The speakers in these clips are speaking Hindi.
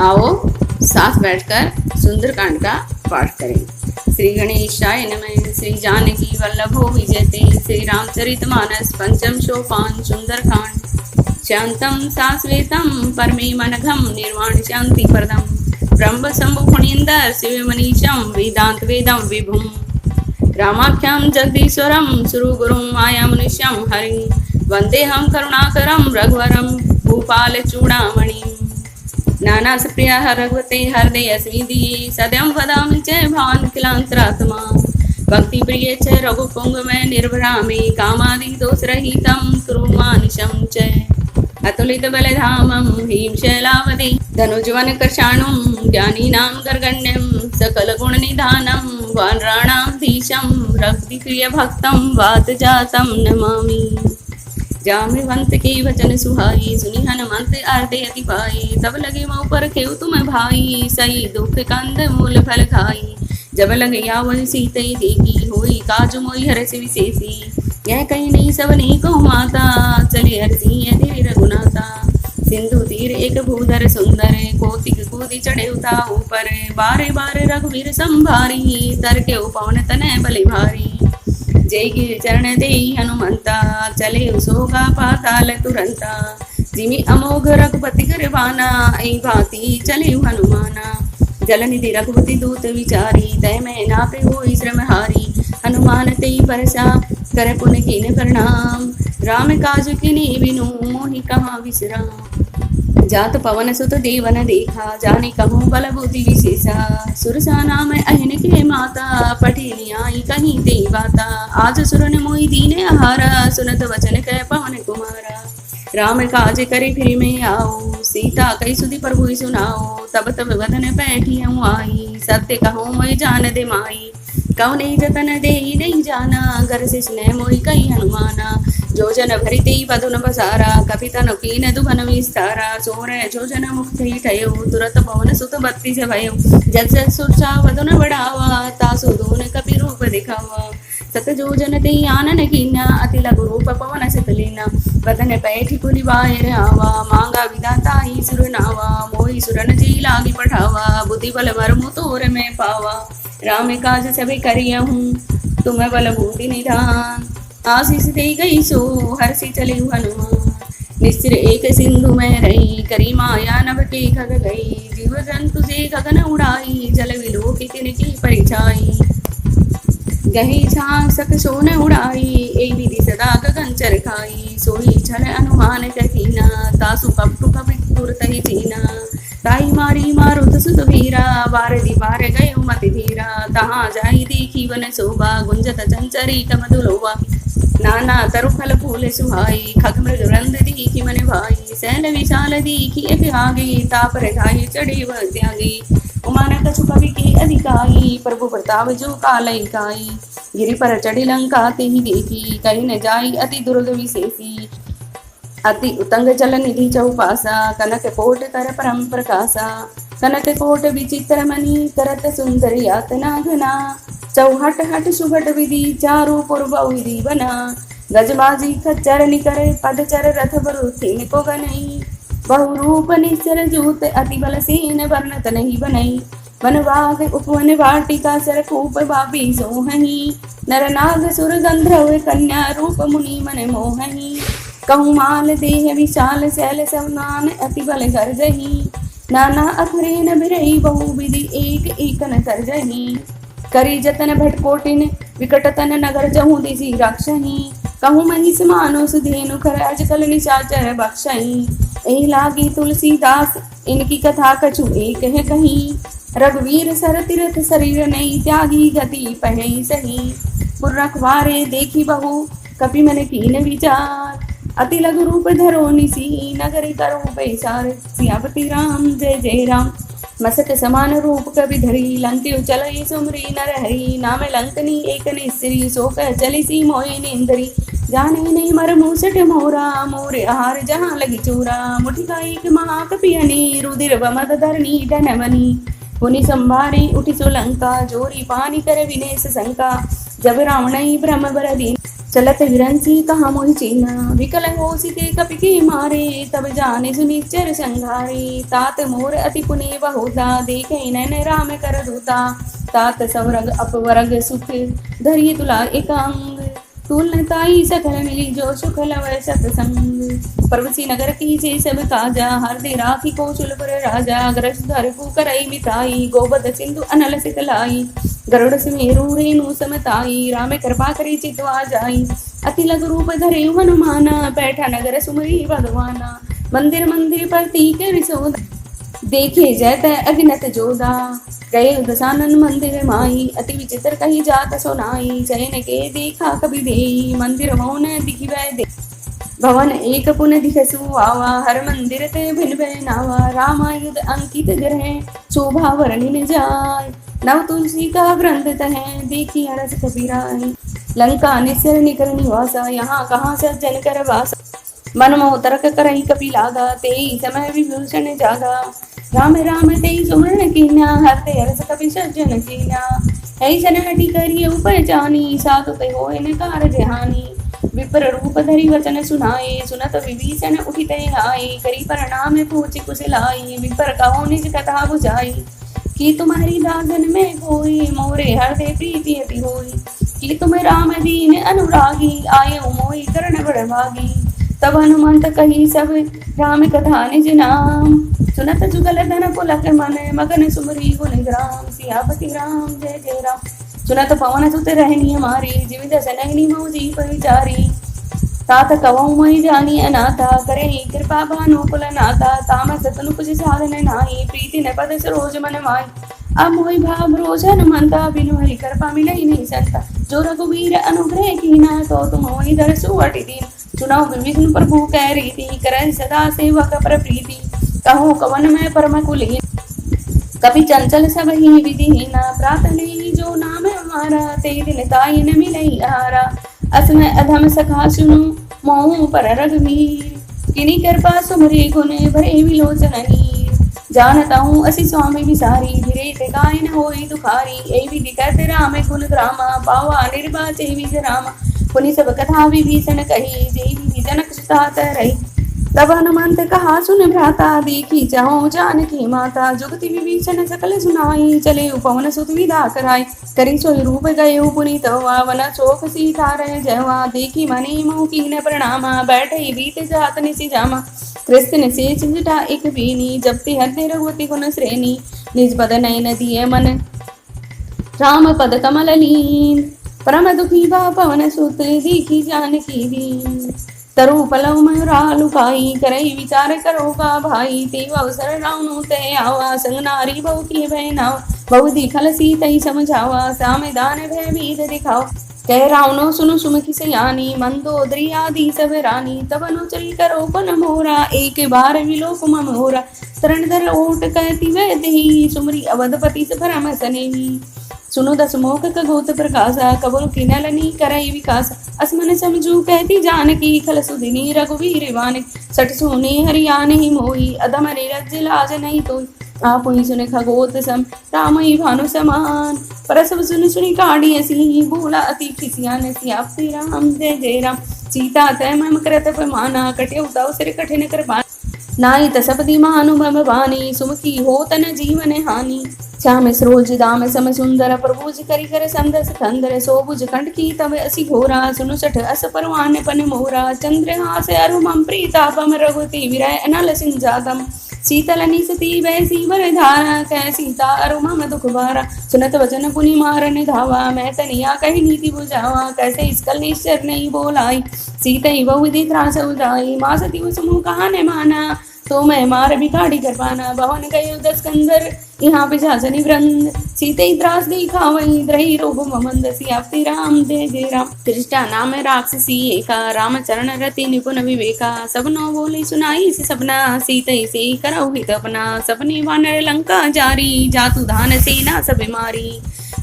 आओ साथ बैठकर सुंदरकांड का पाठ करें। श्री गणेशाय नमः। श्री जानकी वल्लभो विजयते। श्री रामचरितमानस पंचम सोपान सुंदरकांड। शांतं सास्वेतं परमे मनघं निर्वाण शांति प्रदम ब्रह्म शंभु फणींदर शिव मनीषं वेदांत वेदं विभुम रामाख्यां जगदीश्वरं सुरगुरुं मायामनुष्यं हरिं वन्देऽहं करुणाकरं रघुवरं भूपालचूडामणिं नानासप्रिया रघुवते हृदयस्मिदिये सद्यं वदामि च भानुकिलान्तरात्मा भक्तिप्रिये च रघुपुङ्गमे निर्भरामि कामादिदोषरहितं कुरु मानिशं च अतुलितबलधामं भीमशैलावति धनुजवनकृशाणुं ज्ञानीनां गर्गण्यं सकलगुणनिधानं वानराणां धीशं रक्तिप्रियभक्तं वातजातं नमामि। जाम्बवंत के वचन सुहाई सुनी हनुमंत आरते अति पाई तब लगे मोह पर खेव तुम भाई सही दुख कंद मूल फल खाई जब लगे यावन सीते देखी होई काजु मोई हरस विशेषी यह कहीं नहीं सब नहीं को माता चले हरसी धीरे रघुनाथा सिंधु तीर एक भूधर सुंदर कोतिक कूदी चढ़े उता ऊपर बारे बारे रघुवीर संभारी तर के पवन तनय बलि भारी जय गिर चरण दे हनुमंता चले उसोगा पाताल तुरंता जिमि अमोघ रघुपति करवाना ऐ भांति चले हनुमाना जलनिधि रघुपति दूत विचारी तय मैं नापे होई श्रम हारी हनुमान तेई परसा कर पुन कीन प्रणाम राम काज किनी बिनु मोहि कहाँ विश्राम जात पवन सुत देवन देखा जाने कहूँ बल बुद्धि विशेषा सुरसा नाम अहिन के माता पठेली आई कहीं ते बाता आज सुरन मोहि दीने आहारा सुनत वचन कह पवन कुमारा राम काज करे फिर में आओ सीता कई सुधि प्रभु सुनाओ तब तब वदन बैठी हूँ आई सत्य कहूँ मैं जान दे माई कौन जतन दे नहीं जाना घर से स्नेह मोहि कही हनुमाना जो जन भरिते पदुन बसारा कपितन कीन दुभन विस्तारा सोर जो जन मुक्त ठयो तुरत पवन सुत बत्ती से भयो जस सुरसा वदन बढ़ावा तासु दून कपि रूप दिखावा सत जो जन ते आनन कीना अति लघु रूप पवन सित लीना वदन पैठी कुली बाहर आवा मांगा विदाता ही सुर नावा मोहि सुरन जी लागी पठावा बुद्धि बल मरमु तोर में पावा राम काज सभी करिया हूँ तुम्हें बल बूढ़ी निधान आशीष दे गई सो हर्षि चले हनुमान निश्चिर एक सिंधु में रही करी माया नभ के खग गई जीव जंतु से गगन उड़ाई जल विलोकी तिनकी परिछाई गही छां सक सोन उड़ाई ए विधि सदा गगन चरखाई सोई छल अनुमान कहीना तासु कपटु कपि तुरत ही चीना ताई मारी मारुत सुत वीरा बार दीपार गये मति धीरा तहाँ जाई देखी वन शोभा गुंजत चंचरी कमदुलोवा नाना तरु फल फूल सुहाई खग मृग रंद दीखी मन भाई सैल विशाल दीखी एक आगे तापर धाई चढ़े वह त्यागी उमान कछु कवि के अधिकाई प्रभु प्रताप जो कालई काई गिरि पर चढ़ी लंका ते ही देखी कहीं न जाई अति दुर्ग विशेषी अति उतंग जल निधि चौपासा कनक कोट कर परम प्रकाशा कनक कोट विचित्र मणि करत सुंदर यातना घना चौहट हट सुभट विधि चारु पूर्व विधि बना गजबाजी खच्चर निकरे पदचर रथ बरुथिन को गनई बहु रूप निश्चर जूत अति बल सेन वर्णत नहीं बनई वन बाग उपवन वाटिका सर कूप बाबी सोहनी नर नाग सुर गंधर्व कन्या रूप मुनि मन मोहनी कहूँ माल देह विशाल शैल सवनान अति बल गर्जही नाना अखरे न बिरही बहु विधि एक एकन तरजही करी जतन भटकोटिन विकट तन नगर जहूँ दिसी रक्षही कहूँ महिष मानुष धेनु खर अजकल निशाचर बख्शही एहि लागी तुलसीदास इनकी कथा कछु एक है कहीं रघुवीर सर तीर्थ शरीर नहीं त्यागी गति पहई सही पुर रखवारे देखी बहु कपि मन कीन विचार अति लघु रूप धरो निसी नगर करो पैसार सियापति राम जय जय राम मसक समान रूप कवि धरी लंके चलई सुमरी नर हरि नाम लंकनी एक स्त्री शोक चली सी मोहि नेंदरी जाने नहीं मर मूसट मोरा मोरे आहार जहाँ लगी चूरा मुठिका एक महाकपियनी रुधिर वमद धरणी डनवनी पुनि संभारी उठी सुलंका जोरी पानी कर विनेश शंका जब रावण ब्रह्म बरदीन चलत विरंसी कहा मोहि चीना, विकल हो सिके कपि के मारे, तब जाने सुनिचर संघारे। तात मोर अति पुनि बहुधा, देखे नैन राम कर दूता। तात सवरग अपवरग सुख, धरी तुला एकांग। तुलताई सकल मिली जो सुख लवै सतसंग। पर्वसी नगर की से सब काजा, हरदे राखी कौशलपुर राजा। ग्रस धर करई मिताई, गोबद सिंधु अनल सितलाई। गरुड़ सिमेरु रेणु समताई, राम कृपा करी चितवा जाई। अति लघु रूप धरे हनुमाना, बैठा नगर सुमरी भगवाना। मंदिर मंदिर पर तीके रिसोद, देखे जैत अग्नत जोदा। गए दसानन मंदिर माई, अति विचित्र कही जात सोनाई। चयन के देखा कभी देई, मंदिर मौन दिखि वै दे। भवन एक पुन दिखसु आवा, हर मंदिर ते भिन भय नावा। रामायुध अंकित ग्रह, शोभा वर्णि न जाय। नव तुलसी का ग्रंथ तह, देखी हरस कबीराई। लंका निस्तर निकर निवासा, यहाँ कहाँ सज्जन कर वासा। मन मोह तर्क करहि कपि लागा, तेई समय विभूषण जागा। राम राम तेई सुमरण कीन्या, हरते हरस कपि सज्जन कीन्या। ऐसन हटि करिय उपजानी, साधु ते होय न कारज हानि। विप्र रूप धरि वचन सुनाए, सुनत विभीषण उठिते आए। करी प्रणाम पूछि कुशलाई, विप्र कहो निज कथा बुझाई। कि तुम्हारी दासन में कोई, मोरे हृदय प्रीति अति होई। कि तुम राम दीन अनुरागी, आये मोहि करण बड़भागी। तब हनुमंत कही सब राम कथा निज नाम, सुनत जुगल धन पुलक मन। मगन सुमरी गुण ग्राम, सियापति राम जय जय राम। सुनत पवन सुत रहनी हमारी, जीवित सनहिनी मौजी परिचारी। तात कवौ मई जानी अनाथा, करे कृपा भानु कुल नाथा। तामस तनु कुछ साधन नाही, प्रीति न पद सरोज मन माई। अब मोहि भाव रोज हनुमंता, बिनु हरि कृपा मिलहि नहीं संता। जो रघुवीर अनुग्रह कीना, तो तुम मोहि दरसु अति दीन। सुनाओ विष्णु प्रभु कह रीति, करहि सदा सेवक पर प्रीति। कहो कवन में परम कुलीन, कपि चंचल सब ही विधिहीना। प्रात ले जो नाम हमारा, ते दिन ताई न मिलई आहारा। असमय अधम सखा सुनु, मोहु पर रघुवीर। किनी कृपा सुमरे गुण, भरे विलोचन नीर। जानता हूँ असि स्वामी विसारी, धीरे ते गाय न होई दुखारी। ए विधि कहते राम गुण ग्रामा, पावा निर्वाचे विज रामा। पुनि सब कथा विभीषण कही, जेहि विधि जनक सुता रही। तब हनुमंत कहा सुन भ्राता, देखी चाहो जानकी माता। जुगति विभीषण सकल सुनाई, चले पवन सुत विदा कराई। करी सोई रूप गए पुनीत हुआ, वन शोक सीता रह जवा। देखी मनी मोह कीन प्रणामा, बैठे बीत जात निसि जामा। कृष्ण से चिंता एक बीनी, जपति हृदय रघुपति गुण श्रेणी। निज पद नयन दिए मन, राम पद कमल लीन। परम दुखी बा पवन सुत, देखी जानकी दीन। तरु पलव मयूरा लुकाई, करई विचार करो का भाई। तेव अवसर रावणु ते आवा, संग नारी बहु की बहनावा। बहु दिखल सीतई समझावा, सामे दान भय भीद दिखाओ। कह रावणो सुनु सुमुखी सयानी, मंदोदरी आदि सब रानी। तब अनुचरी करो पन मोरा, एक बार विलोक मोरा। तरण धर ओट कहती वह देही, सुमरी अवधपति से भरम सनेही। सुनो दस मोख कगोत प्रकाशा, कबुल किनलनी करई विकास। असमन समझू कहती जानकी, खल सुदिनी रघुवीर वान। सठ सुने हरियाने ही मोही, अधम नीरज लाज नहीं तोई। आप ही सुने खगोत सम, राम ही भानु समान। परसव सुन सुनी काढ़ी असी, भूला अति खिसियान। सियापति राम जय जय राम। सीता तय मम करत माना, कटे उताव सिर कठिन कृपान। नाई तसपति महानुभव वानी, सुमुखी हो तन जीवन हानि। श्याम सरोज दाम सम सुंदर, प्रभुज करी कर संदस कंदर। सोभुज कंठ की तब असी घोरा, सुनु सठ अस परवान पन मोरा। चंद्रहास अरुमम प्रीतापम, रघुति विरय अनल सिंजातम। शीतल निसती वैसी वर धारा, कह सीता अरुमम दुख भारा। सुनत वचन पुनि मारन धावा, मैं तनिया कही नीति बुझावा। कैसे इसकल निश्चर नहीं बोलाई, सीतई बहुविधि त्रास उदाई। माँ सती उसमु कहा न माना, तो मैं मार बिगाड़ी कर पाना। भवन गयो दस कंदर, यहाँ पिशाचनी वृंद। सीते त्रास देखा वही, द्रही रोग मंद। सियापति राम जय जय राम। कृष्णा नाम राक्षसी एका, राम चरण रति निपुण विवेका। सबनो बोली सुनाई से सपना, सीते से करौ हित अपना। सपने वानर लंका जारी, जातु धान सेना सब मारी।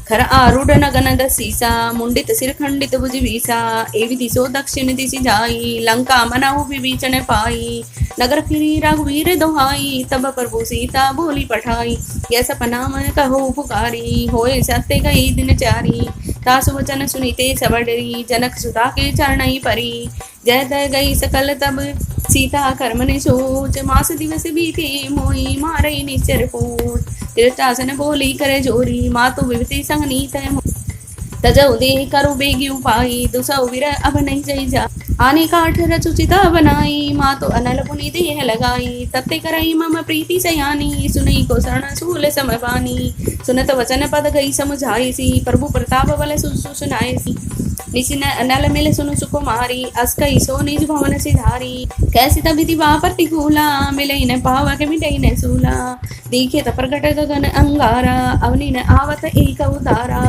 खर आरूढ़ नगन दसीसा, मुंडित सिर खंडित भुज वीसा। एवि दिशो दक्षिण दिशि जाई, लंका मनाऊ विभीषण पाई। नगर फिरी रघुवीर दोहाई, तब प्रभु सीता बोली पठाई। यह सपना मन कहो पुकारी, होए सत्य गई दिन चारी। तासु वचन सुनीते सब डरी, जनक सुता के चरणई परी। जय तय गई सकल तब सीता कर्म ने सोच, मास दिवस बीते मोई मारई निश्चर पूत। तीर्थासन बोली करे जोरी, मातु विवती संग नीत तजऊ दे करु बेगी उपाई। दुसौ विर अब नहीं जई जा, आने काठ रचुचिता बनाई। माँ तो अनल पुनि देह लगाई, तत्ते करई मम प्रीति सयानी। सुनई को शरण सूल समपानी, सुनत वचन पद गई समझाई सी। प्रभु प्रताप बल सुनाए सी, निशिन अनल मिल सुनु सुकुमारी। अस्कई सो निज भवन सिधारी, कैसी तबिति बा प्रतिकूला। मिलई न पावक मिटई न सूला, देखे त प्रगट गगन अंगारा। अवनि न आवत एक उतारा,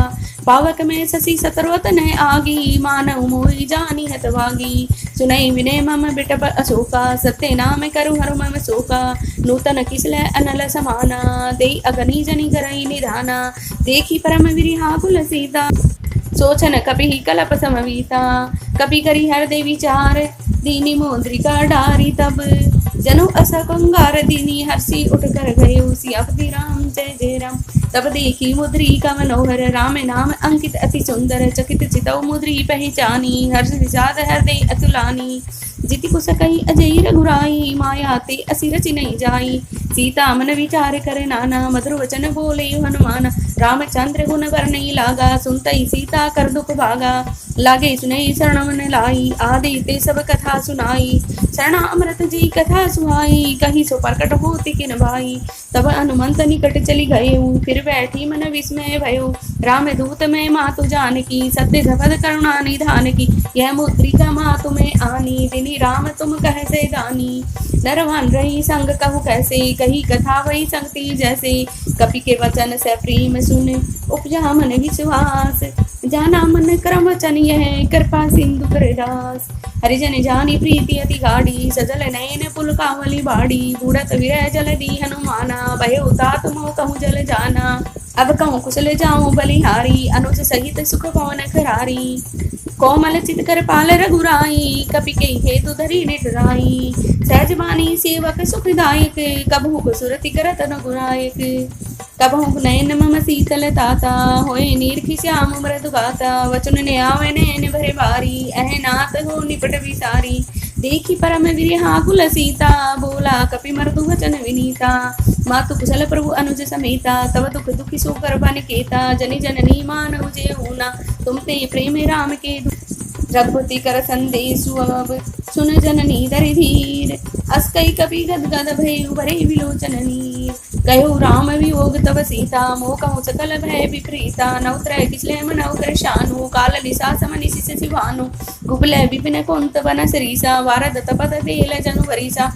पावक में शशि सतर्वत न आगी। मानव मोहि जानी हतवागी, सुनई विनय मम बिटप अशोका। सत्य नाम करु हरु मम शोका, नूतन किसल अनल समाना। देई अगनी जनि करई निधाना, देखी परम विरिहा कुल सीता। सोचन कपि कलप समवीता, कपि करी हृदय विचार। दीनी मोद्रिका डारी तब, जनु असा कंगार दीनी। हर्षि उठ कर गए उसी अवधि राम जय जय राम। तब देखी मुद्रिका मनोहर, राम नाम अंकित अति सुंदर। चकित चितौ मुद्री पहचानी, हर्ष विषाद हृदय अतुलानी। जिति कुश कही अजय रघुराई, माया ते असि रचि नहीं जाई। सीता मन विचार करे नाना, मधुर वचन बोले हनुमान। रामचंद्र गुण वर्णई लागा, सुनतई सीता कर दुख भागा। लागे सुनई शरण मन लाई, आदि ते सब कथा सुनाई। शरण अमृत जी कथा सुहाई, कही सो प्रकट होती किन भाई। तब हनुमंत निकट चली गए, फिर बैठी मन विस्मय भयो। राम दूत में मातु जानकी, सत्य धपद करुणा निधान की। यह मुद्रिका मातु में आनी, दिनी राम तुम कह से गानी। नरवान रही संग कहु कैसे, कही कथा वही संगति जैसे। कपि के वचन से प्रेम सुन, उपजा मन विश्वास। जाना मन क्रम वचन यह, कृपा सिंधु करदास। हरिजन जानी प्रीति अति गाढ़ी, सजल नयन पुल कावली बाड़ी। बूढ़त विरह जल दी हनुमाना, भय उतात मोह कहूँ जल जाना। अब कहूँ कुशल जाऊँ बलिहारी, अनुज सहित सुख पवन खरारी। कोमल चित कर पाल रघुराई, कपि के हेतु धरी निठुराई। सहज बानी सेवक सुखदायक, कबहु सुरति करत रघुरायक। कबहु नयन मम शीतल ताता, होए नीरखि श्याम मृदु गाता। वचन ने आवे नयन भरे बारी, अह नाथ हो निपट विसारी। देखी परम विरहा कुल सीता, बोला कपि मृदु वचन विनीता। मातु कुशल प्रभु अनुज समेता, तव दुख दुखी सो कर बन केता। जनि जननी मानव जे ऊना, तुम ते प्रेम राम के। रघुपति कर संदेशु अब, सुन जननी धरि धीर। अस्कई कपि गद गद भयउ भरे विलोचन नीर। कहो राम वियोग तव सीता, मोह कहूँ सकल भय विपरीता। नवत्रय किसले मनौ कर शानु, काल निशा सम निशिष शिवानु। गुपले विपिन कुंत बन सरीसा, वारद तपत देल जनु वरीसा।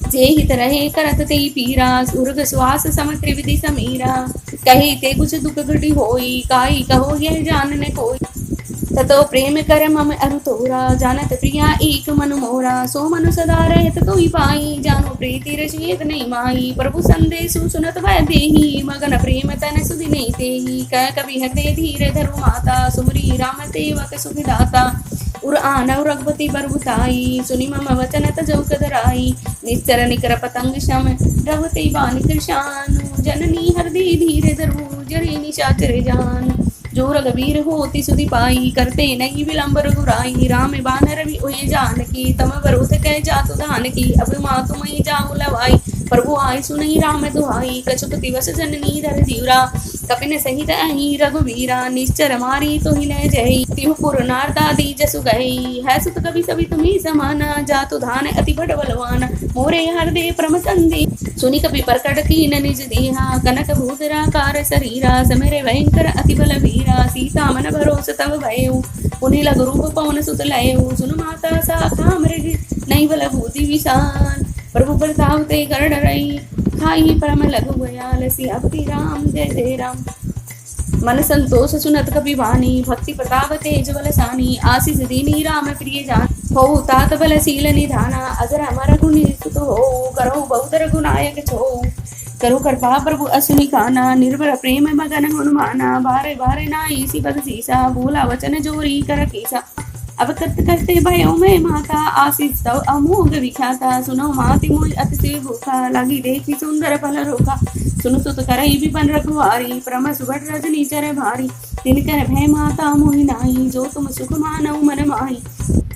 जे हित रहे करत ते पीरा, उर्ग श्वास सम त्रिविधि समीरा। कही ते कुछ दुख घटी होई, काई कहो यह जानने कोई। ततो प्रेम कर मम अरु तोरा, जानत प्रिया एक मनु मोरा। सो मनु सदा रहत तोहि पाई, जानो प्रीति रचियत नहीं माई। प्रभु संदेशु सुनत भय देहि, मगन प्रेम तन सुधि नहीं तेहि। कह कवि हृदय धीर धरु माता, सुमरी राम सेवक सुख दाता। उर आनव रघुपति बरबुताई, सुनि मम वचन तजौ कदराई। निश्चर निकर पतंग शम, रघुपति बानि कृशानु। जननी हृदय धीर धरु, जरे निशाचर जान। जो रघुवीर होति सुधि पाई, करते नहीं विलंब रघुराई। राम बानर भी उये जानकी, तम बरोध कह जातु धान की। अब मातु मई जाऊ लवाई, प्रभु आय सुनई राम दुहाई। कछुक दिवस जननी धर धीरा, कपिन सहित अहि रघुवीरा। निश्चर मारी तो ही न जय, तिहु पुर नारदादी जसु गई। है सुत कवि सभी तुम्ही समाना, जातु धान अति बड़ बलवान। मोरे हृदय परम संदे, सुनि कपि प्रकट कीन निज देहा। कनक भूधरा कार शरीरा, समेरे भयंकर अति बल वीरा। सीता मन भरोस तब भयउ, पुनि लघु रूप पवन सुत लयउ। सुन माता साखा मृग, नहीं बल भूति विशाल। प्रभु प्रताप ते कर डरई, खाई परम लघु भयाल। सियापति राम जय जय राम। मन संतोष सुनत कपि वाणी, भक्ति प्रताप तेज बल सानी। आशीष दीनी राम प्रिय जान, हो तात बल शील निधाना। अजर अमर गुण सुत हो, करो बहुत रघुनायक छो। करो कृपा प्रभु असुनि काना, निर्भर प्रेम मगन हनुमाना। बारे बारे नाई सी पद सीसा, बोला वचन जोरी कर कीसा। अब करत करते भयो में माता, आशीष तव अमोघ विख्याता। सुनो माति मोय अतिशय भूखा, लगी देखी सुंदर फल रोखा। सुनु सुत करई विपन रघुवारी, परम सुभट रजनी चर भारी। दिनकर भय माता मोहि नाई, जो तुम सुख मानऊ मन माही।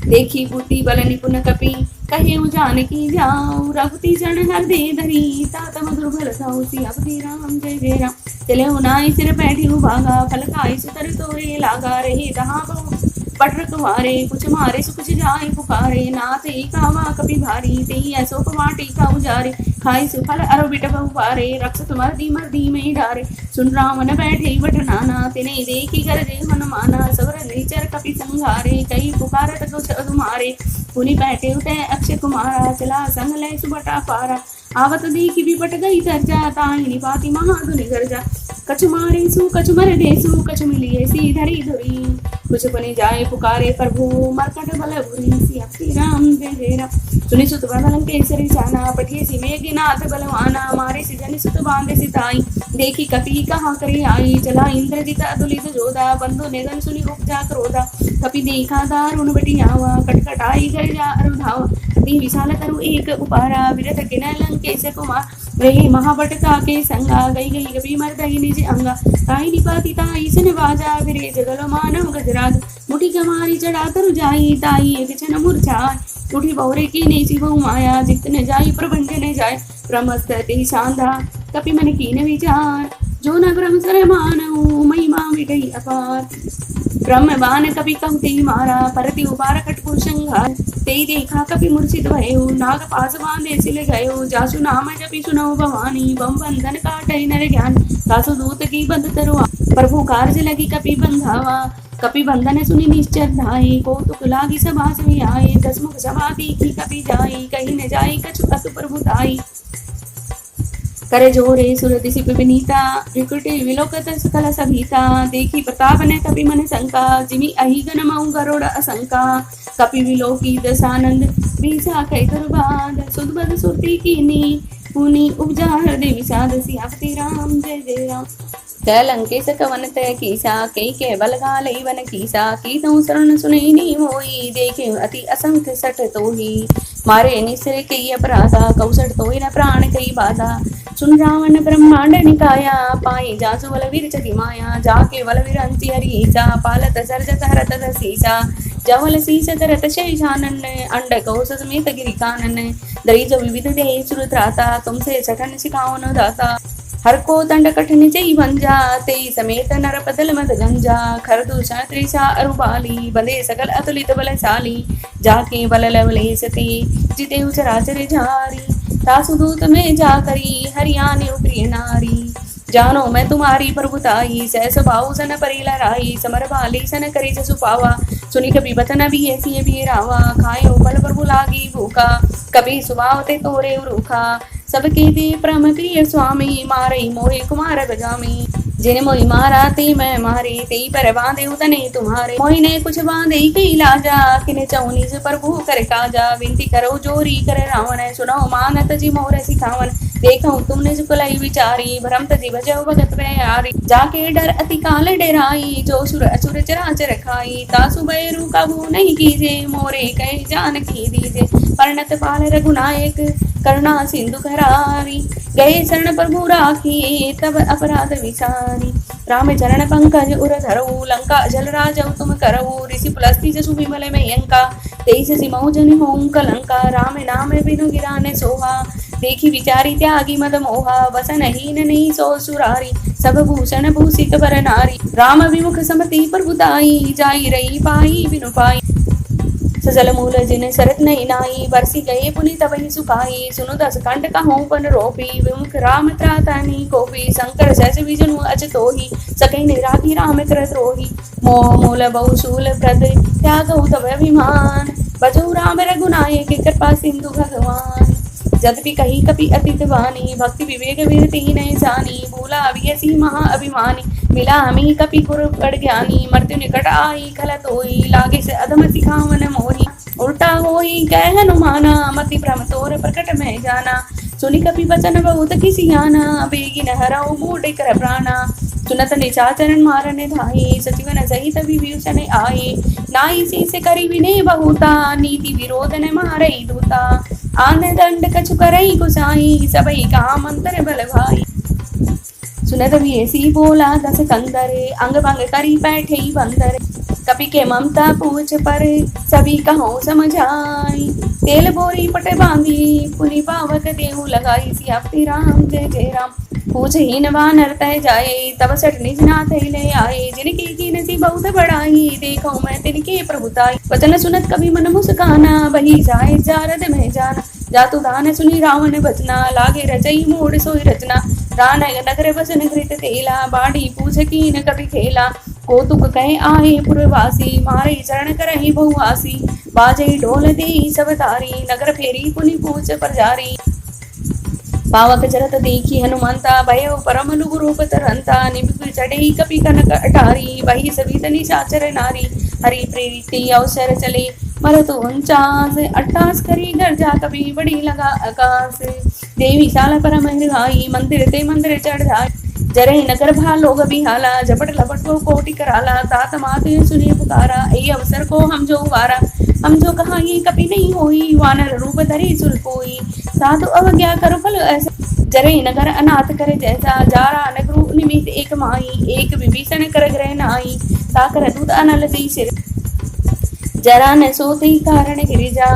देखी बुद्धि बल निपुण कपि, कहे जानकी जाऊ, रघुति चरण हृदय धरी, तात मधुर भल साहु सियापति राम जय जय राम। चले नाई सिर बैठी भागा, फल खाई सुतर तोरे लागा, रहे तहाँ बहु पट रखवारे, कुछ मारे सुकुछ जाए पुकारे, नाथ कावा कपि भारी, तेई ऐसो पवाटी का उजारे, खाई सुफल अरो बिट बहु पारे, रक्षत मर्दी में डारे। सुन रावण बैठे बट नाना, तिने देखी गरजे हनुमाना, सवर निचर कपि संघारे, कई पुकारत कुछ तुम्हारे, पुनि बैठे उठे अक्षय कुमारा, चला संग लय सुबटा पारा। आवत देखी विपट गई सर्जा, ताहि निपाति महाधुनि गर्जा, कछु मारे सु कछु मर देसु, कछु मिलिए सी धरी धुरी, कुछ पुनि जाए पुकारे प्रभु, मरकट बल भुरी, सियापति राम जय जय राम। सुनि सुत बदन केसरी जाना, पठिए सी मेघनाथ बलवाना, मारे सी जनि सुत बांधे सिताई, देखी कपि कहाँ करे आई, चला इंद्रजित अतुलित जोधा, बंधु निधन सुनि उपजा क्रोधा, कपि देखा दारुण बटी आवा, कटकटाई गर्जा अरुधावा, अति विशाल तरु एक उपारा, विरथ किन लंकेश कुमार, वही महाबटका के संगा, गई गई कपि मर्दहि निज अंगा, ताई निपाति ताई सन बाजा, फिरे जगल मानव गजराज, मुठी कमारी चढ़ा तरु जाई, ताई एक छन मूर्छाय, उठी बहुरे की नेसी बहु माया, जित न जाई प्रबंध न जाय, ब्रह्मस्तति सांधा कपि मन कीन विचार, जो न ब्रह्म सर मानऊ, महिमा मिटई अपार। ब्रह्म बान कपि कहते मारा, परति उपार कटपुर संघार, तेई देखा कपि मूर्छित भयो, नाग पास बांधे सिल गयो, जासु नाम जपि सुनऊ भवानी, बम बंधन काटई नर ज्ञान, सासु दूत की बंध तरुआ, प्रभु कार्य लगी कपि बंधावा, कपि बंधन सुनि निश्चर धाये, कौतुक लागी सभा सभी आए, दसमुख सभा देखी कपि जाई, कहीं न जाई कछु अतु प्रभुताई। करे जोरे सुरदिशि विनीता, विकुटे विलोकत सकल सभीता, देखी प्रताप ने कपि मन शंका, जिमि अहि गण मऊ गरुड़ असंका, कपि विलोकी दशानंद, बीसा कै दुर्बाद, सुदबद सुरती कीनी, पुनि उपजा हृदय विषाद, सियापति राम जय जय राम। कै लंकेश कवन तय कीसा, कई के बल घाले वन कीसा, की तू शरण सुनई नी होई, देखे अति असंख्य सठ तोही, मारे निसरे कई अपराधा, कौसठ तोहि न प्राण कई बाधा, सुन रावण ब्रह्मांड निकाया, पाई जासु बल वीर चति माया, जाके बल विरंति हरीसा, पालत सर्जत हरत सीसा, जवल शीस धरत शेषानन, अंड कौश समेत गिरि कानन, दरिज विविध देह सुरत्राता, तुमसे सठन सिखाओ न दाता, हर को दंड कठिन जई भंजा, तेई समेत नर पदल मद गंजा, खरदूषण त्रिषा अरुबाली, बंदे सकल अतुलित बलशाली, जाके बल लवले सती, जिते चराचर झारी, तासुदूत में जाकरी, हरियाणे प्रिय नारी, जानो मैं तुम्हारी प्रभुताई, सहस भाऊ सन परी लराई, समर बाली सन करी जसु पावा, सुनि कभी बतन भी ऐसी भी रावा, खाए उपल प्रभु लागी भूखा, कभी सुभावते तोरे रूखा, सबके दे परम प्रिय स्वामी, मारे मोहे कुमार बजामी, जिन मोहि मारा ते मैं मारे, तेई पर बांधे उतने तुम्हारे, मोहि ने कुछ बांधे कई लाजा, किने चौनी से प्रभु कर काजा, विनती करो जोरी कर रावण, सुनो मानत जी मोर सिखावन, देखो तुमने सुकलाई विचारी, भ्रम तजी भजो भगत प्यारी, जाके डर अति काल डराई, जो सुर असुर चराचर खाई, तासु बैरु कबू नहीं कीजे, मोरे कह जान की दीजे, परणत पाल रघुनायक, करुणा सिंधु करारी, गए शरण प्रभु राखी, तब अपराध विचारी, राम चरण पंकज उर धरऊ, लंका जल राजऊ तुम करऊ, ऋषि पुलस्ती जसु विमल में यंका, तेईस सिमऊ जन हों कलंका, राम नाम बिनु गिराने सोहा, देखी विचारी त्यागी मद मोहा, वसन हीन नहीं सो सुरारी, सब भूषण भूषित बर नारी, राम विमुख समति प्रभुताई, जाई रही पाई बिनु पाई, सजल मूल जिन शरत नहीं नाई, बरसी गए पुनि तबहि सुखाई, सुनु दस कंठ कहूँ पन रोपी, विमुख राम त्रातानी कोपी, शंकर सहज विष्णु अचतोहि, सकहि निरागी राम कृत रोहि, मोह मूल बहु शूल प्रद, त्यागऊ तब अभिमान, बजऊ राम रघुनायक, कृपा सिंधु भगवान, जदपि कही कपि अतित वाणी, भक्ति विवेक विरति नहीं जानी, भूला अभियसी महा अभिमानी, मिला हमी कपि गुर बड़ ज्ञानी, मृत्यु निकट आई खलत होई, लागे से अधम सिखावन मोही, उल्टा होई कह हनुमाना, मति भ्रम तोर प्रकट में जाना, सुनि कपि वचन बहुत किसियाना, बेगिन हरऊ मूढ़ कर प्राणा, सुनत निचाचरण मारन धाये, सचिवन सहित विभीषण आये, नाई से करी विनय बहुता, नीति विरोध न मारई दूता, आन दंड कछु करई गुसाई, सबई काम अंतर बल भाई, सुनत भी ऐसी बोला दस कंदरे, अंग भंग करी बैठे बंदर। कपि के ममता पूछ पर सभी कहो समझाई, तेल बोरी पट बांधी पुनि पावक देहु लगाई। सियापति राम जय जय राम। पूछ हीन वानर तह जाए, तब सठ निज नाथ ले आए। जिनकी कीनति बहुत बढ़ाई, देखो मैं तिनके प्रभुताई। वचन सुनत कभी मन मुस्काना, बही जाए जारद में जाना। जातु दान सुनी रावण बचना, लागे रचई मोड़ सोई रचना। रान नगर बसन घृत तेला, बाड़ी पूछ कीन कभी खेला। कौतुक कहे आए पुरवासी, मारे चरण करहि बहुआसी। बाजे ढोल देई सब तारी, नगर फेरी पुनि पूछ परजारी। पावक चरत देखी हनुमंता, भयो परम लुगु रूप तरंता। निबिक चढ़ई कपि कनक अटारी, वही सभी तनि साचर नारी। हरि प्रीति अवसर चले मरतु 49, 88 करी गर्जा कभी बड़ी लगा आकाश। देवी शाला परम हृदय, मंदिर ते मंदिर चढ़ जाए। जरे नगर भा लोग बिहाला, झपट लपट को कोटि कराला। तात माते सुनिए पुकारा, ए अवसर को हम जो वारा। हम जो कहा ये कभी नहीं होई, वानर रूप धरे सुर कोई। साधु अवज्ञा करो फल ऐसा, जरे नगर अनाथ करे जैसा। जारा नगरु निमित एक माई, एक विभीषण कर ग्रह नाई। ताकर दूत अनल दी सिर, जरा न सोती कारण गिरिजा।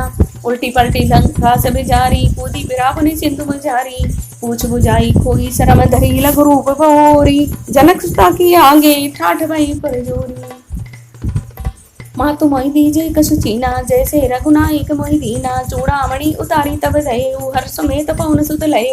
उल्टी पलटी लंका सब जारी, कूदी बिरापने सिंधु मजारी। पूछ बुझाई खोई शरम धरी, लघु रूप भोरी। जनक सुता की आगे ठाठ भई पर जोरी। मातु मोहि दीजे कछु चीना, जैसे रघुनायक मोहि दीना। चूड़ामणि उतारी तब दयु, हर्ष समेत पवन सुत लय।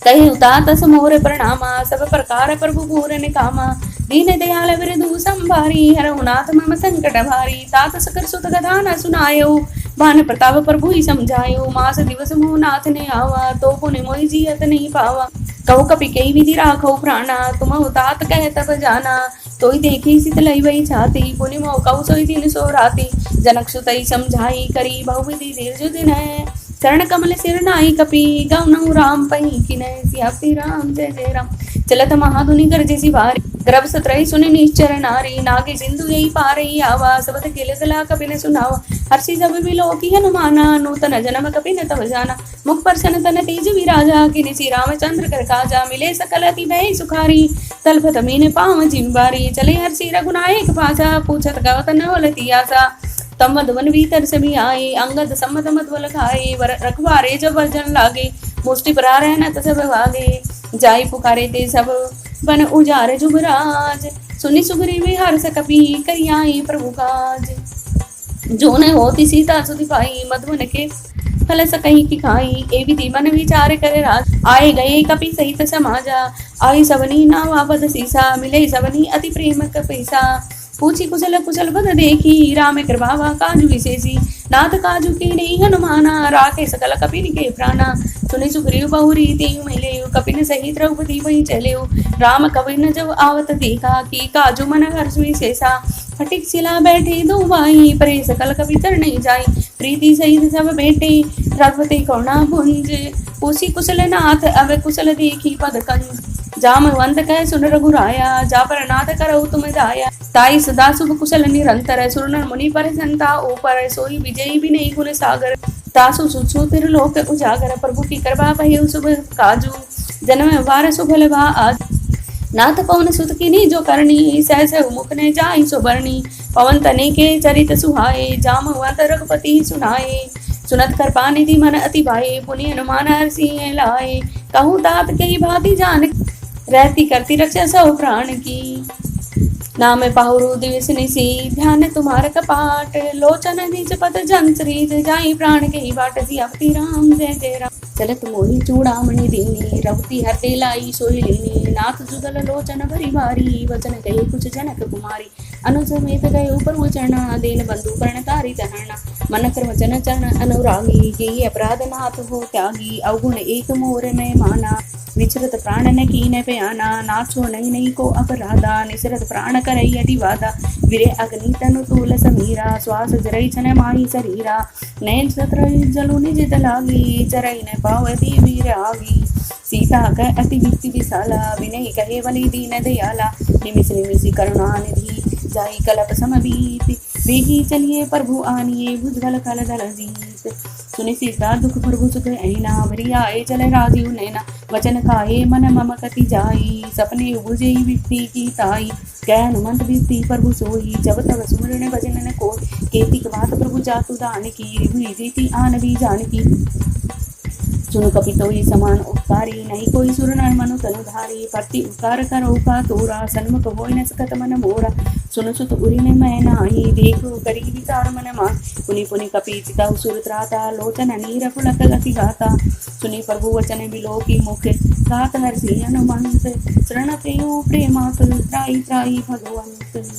कहे उतात समोर प्रणामा, सब प्रकार प्रभु पूरन कामा। दीन दयाल विरधु संभारी, हरहुनाथ मम संकट भारी। तात सकर सुत कथा न सुनायो, भान प्रताप प्रभु ही समझायो। मास दिवस मोह नाथ ने आवा, तो पुनि मोहि जियत नहीं पावा। कहु कपि कई विधि राखो प्राणा, तुम उतात कह तब जाना। तोई देखी शीतलई वही छाती, पुनि मोह कहु सोई दिन सो राती। जनक सुतई समझाई करी, बहुविधि दीर्घ दिन है। चरण कमल सिर नाई कपि, गौनहु राम पही किनय। सियापति राम जय जय राम। चलत महाधुनि गरजे सिवारी, गर्भ सत्रहि सुनि निश्चर नारी। नागे सिंधु यही पारई आवा, सबत किल गला कपि न सुनावा। हर्षि जब बिलोकी हनुमाना, नूतन जन्म कपि न तब जाना। मुख पर सन तन तेज विराजा, किनिसि रामचंद्र कर काजा। मिले सकल अति भय सुखारी, तलपत मीन पाँव जिम्बारी। चले हर्षि रघुनायक पासा, पूछत गवत न होलती आसा। तम मधुवन भीतर से भी आए, अंगद सम्मत मधुवल खाए। रखवारे जब वर्जन लागे, मुष्टि परा रहना सब भागे। जाई पुकारे ते सब बन उजारे जुबराज। सुनि सुग्रीव हर्ष कपि, करियाई प्रभु काज। जो न होती सीता सुधि पाई, मधुवन के फल सकही की खाई। ए विधि मन विचार करे राज, आए गए कपि सहित समाजा। आई सबनी नावा बद सीसा, मिले सबनी अति प्रेम कपैसा। पूछी कुशल कुशल बद देखी, राम कृपावा काजु विशेषी। नाथ काजु के नहीं हनुमाना, राखे सकल कपिन के प्राणा। सुनि सुग्रीव बहुरी तेयु मिले, कपिन सहित द्रौपदी वही चले। राम कपिन जब आवत देखा, की काजु मन हर्ष विशेषा। फटिक शिला बैठे दो भाई, परे सकल कपि तर नहीं जाई। प्रीति सहित सब बेटे, रघुपति करुणा भुंज। पूछी कुशल नाथ अब कुशल देखी पद कंज। जामवंत कह सुन रघुराया, जा पर नाथ करऊ तुम दाया। ताई सदा शुभ कुशल निरंतर, सुरनर मुनि पर संता ऊपर। सोई विजयी भी नहीं गुण सागर, तासु सुसु त्रिलोक उजागर। प्रभु की कृपा भयउ शुभ काजू, जन्म वार सुभल भा आज। नाथ पवन सुत किनी जो करनी, सहस मुख ने जाई सुबरनी। पवन तने के चरित सुहाए, जामवंत रघुपति सुनाए। सुनत कृपा निधि मन अति भाए, पुनि हनुमान हर्षि लाए। कहूँ तात कही भांति जान, रहती करती रक्षा सब प्राण की। नाम पाहुरु दिवस निसी, ध्यान तुम्हार कपाट। लोचन निज पद जन श्रीत, जाई प्राण के बाट। सियापति राम जय जय राम। चलत मोहि चूड़ामणि दीनी, रघुपति हरते लाई सोई लेनी। नाथ जुगल लोचन भरी भारी, वचन कहे कुछ जनक कुमारी। अनुज समेत गए प्रभु चरणा, देन बंधु कर्ण तारी तहरणा। मन कर वचन चरण अनुरागी, के अपराध नाथ हो त्यागी। अवगुण एक मोर में माना, विचरत प्राण न कीन प्याना। नाचो नहीं नहीं को अपराधा, निसरत प्राण करई अति वादा। विरे अग्नि तनु तूल समीरा, श्वास जरई छन माही शरीरा। नैन सत्र जलु निज लागी, चरई न पावती वीर आगी। सीता कह अति वित्ति विशाला, विनय कहे बलि दीन दयाला। निमिष निमिषि करुणा निधि, जाई कलप समबीत। वेगी चलिए प्रभु आनिए, भुजगल कल दल जीत। सुनि सीता दुख प्रभु सुख ऐना, भरी आए चले राजीव नैना, वचन खाए मन मम कति जाई, सपने उबुझई विपत्ति की ताई, कह हनुमंत विपत्ति प्रभु सोई, जब तब सुमरन भजन न कोई, केतिक बात प्रभु जातु दान की, हुई जीती आन भी जान की। सुनु कपितोई समान उपकारी, नहीं कोई सुर नर मनु तनुधारी, परति उपकार करो का तोरा, सन्मुख होय न सकत मन मोरा, सुनु सुत उरि ने मैं नाही, देखो करी विचार मन मान, पुनि पुनि कपि चितौ सुर त्राता, लोचन नीर पुलक गति गाता, सुनि प्रभु वचन बिलो की मुख, गात हर्षि हनुमंत, शरण प्रेयो प्रेमातुल, त्राई त्राई भगवंत।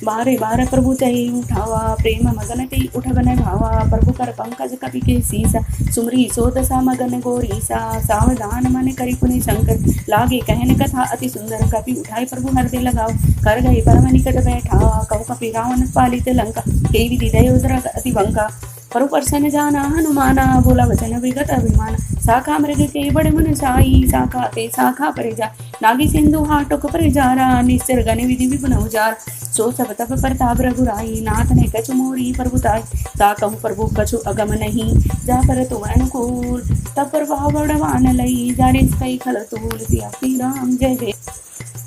बारे बार प्रभु चहि उठावा, प्रेम मगन ते उठगन भावा, प्रभु कर पंकज कपि के सीसा, सुमरी सोत सा मगन गोरीसा, सावधान मन करि पुनि शंकर, लागे कहन कथा अति सुंदर, कपि उठाए प्रभु हृदय लगाओ, कर गए परम निकट बैठा, कहु कपि रावण पालित लंका, के विधि दयोदर अति बंका, प्रभु परसन जाना हनुमाना, बोला वचन विगत अभिमान, शाखा मृग के बड़ मन साई, शाखा ते शाखा पर जा, नागी सिंधु हाटुक पर जारा, निश्चर गण विधि विपुन उजार, सो सब तप प्रताप रघुराई, नाथ ने कछु मोरी प्रभुताई, ता कहूँ प्रभु कछु अगम नहीं, जा पर तु अनुकूल, तब प्रभाव बड़वान लई, जारे कई खल तूल, सिया श्री राम जय जय।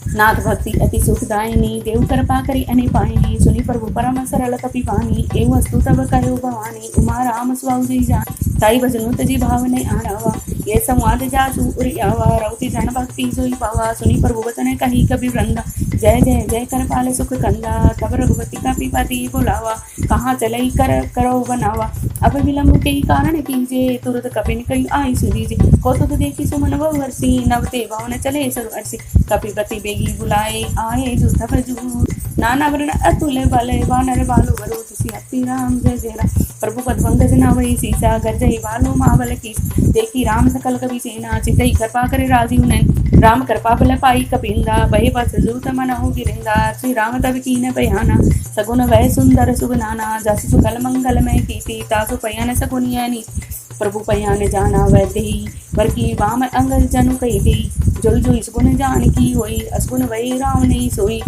नाथ भक्ति अति सुखदायिनी, देव कृपा करी अने पाइनी, सुनि प्रभु परम सरल कपि पानी, ए वस्तु तब कहो भवानी, उमा राम स्वाऊ जी जान, ताई भजनु तजी भाव ने आरावा, ये संवाद जासु उरि आवा, रौति जन भक्ति सोई पावा, सुनि प्रभु वचन कही कपि वृंदा, जय जय जय कर पाल सुख कंदा, तब रघुपति कपि पति बुलावा, कहाँ चलई कर करो बनावा, अब विलम्ब के कारण कीजे, तुरत कपिन कई आई सुधीजे, कौतुक देखी सुमन वर्षी, नवते भवन चले सर्वर्षि, कपि गति बेगी बुलाए, आए जो तब जू, नाना वर्ण अतुल बल, वानर बालु बरो, श्री राम जय जय राम, प्रभु पद पंकज नावई सीसा, गरजई बालो मावल की, देखी राम सकल कवि सेना, चितई कृपा करे राजीव नैन, राम कृपा बल पाई कपिंदा, बहे पथ जूत मनहु गिरिंदा, श्री राम तब कीन पयाना, सगुन वह सुंदर सुगनाना, जस सुकल मंगल में कीती, तासु पयन सगुनिया नीति, प्रभु पयान जाना वैदेही, वर की वाम अंगद जनु कही दी, जुल जुल सुगुन जान की होई, असगुन वही राम नहीं सोई,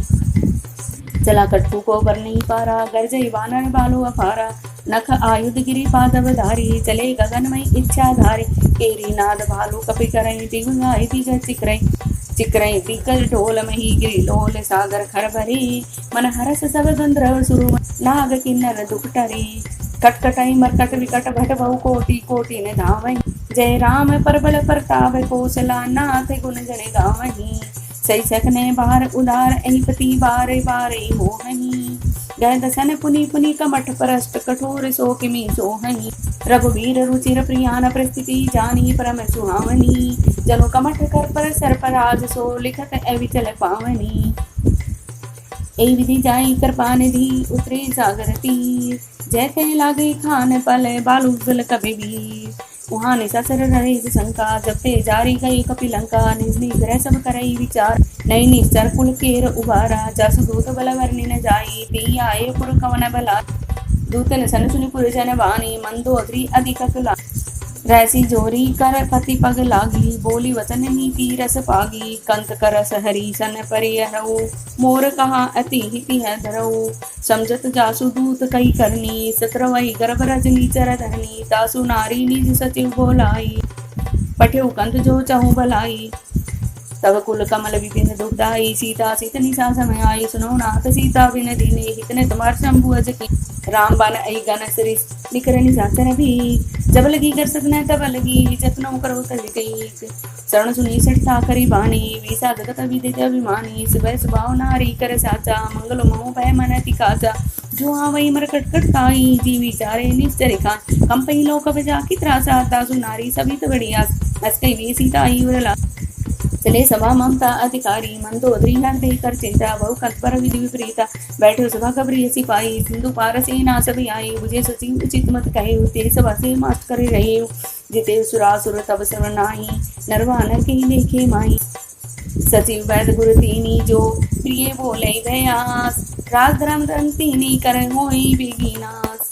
चला कट्टू को बर नहीं पारा, गरजई वानर बालो अफारा, नख आयुध गिरी पादव धारी, चले गगन में इच्छा धारी, केरी नाद भालू कपि करई, दिव गाय दिगर चिकरई, चिकरई दिगर ढोल मही गिरी लोल, सागर खर भरी, मन हरस सब गंधर्व सुरु, नाग किन्नर दुख टरी, कटकटई मरकट विकट भट बहु कोटि कोटि ने धावई, जय राम परबल प्रताप कौशला, नाथ गुण जने गावही, सही सकने बार उदार अहिपति बारे बारे मोहनी, गय दसन पुनि पुनि कमठ परस्त, कठोर सो किमि सोहनी, रघुवीर रुचिर प्रियान प्रस्थिति, जानी परम सुहावनी, जनु कमठ कर पर सरपराज, सो लिखत अविचल पावनी, ए विधि जाई कृपा निधि, उतरे सागर तीर, जय कह लागे खान पल, बालु जल कभी वीर, वहाँ निशाचर रहे शंका, जब ते जारी गई कपिलंका, निज निज ग्रह सब करई विचार, नई निश्चर कुल केर उबारा, जासु दूत बल वर्णि न जाई, ती आए पुर कवन बला, दूतन सन सुनि पुर जन वाणी, मंदोदरी अधिक तुला, रैसी जोरी कर पति पग लागी, बोली वचन नीति रस पागी, कंत करस हरी सन परिहरऊ, मोर कहा अति हिति है धरऊ, समझत जासु दूत कई करनी, सत्रवई गर्भ रजनी चर धरनी, तासु नारी निज सचिव बोलाई, पठ्यु कंत जो चहु बलाई, तब कुल कमल विपिन दुखदाई, सीता सीत निशा समय आई, सुनो नाथ सीता बिन दीने, हितने तुम्हार शंभु अज की, राम बन आई गन सरिस निकर निशाचर भी, जब लगी कर सकना तब लगी, जतनो करो तज गई, शरण सुनी सठता करी बानी, विषा जगत विदित अभिमानी, सुबह सुभाव नारी कर साचा, मंगल मोह भय मन तिकाचा, जो आवई मर कटकट ताई, जी विचारे निश्चर खान, कंपई लोक बजा की त्रासा, तासु नारी सभी तो बढ़िया, अस्कई वी सीता आई उरला, चले सभा ममता अधिकारी, मंदोदरी हृदय कर चिंता, बहु कत्पर विधि विपरीता, बैठो सभा कबरी सिपाही, सिंधु पार सेना सभी आई, बुझे सचिव उचित मत कहे, ते सभा से मास्ट करे रहे, जिते सुरासुर तब सर्व नाही, नरवानर के लेखे माही, सचिव वैद गुरु तीनी, जो प्रिय बोले व्यास, राज धर्म तीनी कर होई बेगीनास,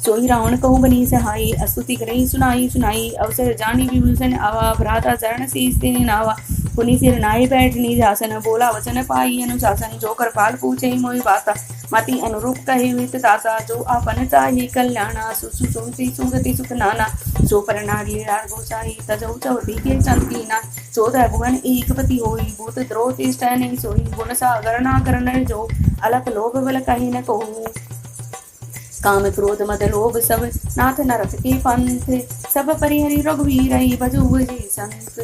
सोई रावण कहूँ बनी सहाई, अस्तुति करई सुनाई सुनाई, अवसर जानी विभूषण आवा, भ्राता चरण शीस नावा, पुनि सिर नाई बैठ निज आसन, बोला वचन पाई अनुशासन। जो कृपाल पूछे मोहि बाता, मति अनुरूप कहे वित दाता। जो आपन चाहि कल्याणा, सुसुमति सुगति सुख नाना। सो पर नारी गोसाई, तजौ चौधरी के चंदीना। 14 भुवन एक पति होई, भूत द्रोह तिष्ठ नहीं सोई। गुण सागर ना करन जो, अलख लोभ बल कहीं न कहूँ। काम क्रोध मद लोभ सब, नाथ नरक के पंथ। सब परिहरि रघुवीर, भजु जी संत।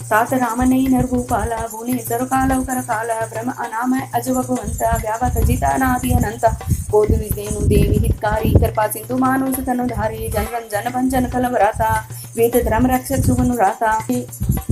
तात राम नहीं नर भूपाला, भुवने सर कालव कर काला। ब्रह्म अनाम अज भगवंता, व्यावत जिता नादि अनंता। बोध विदेनु देवी हितकारी, कृपा सिंधु मानुष तनुधारी। जन रंजन भंजन कलम राता, वेद धर्म रक्षक सुगनु राता।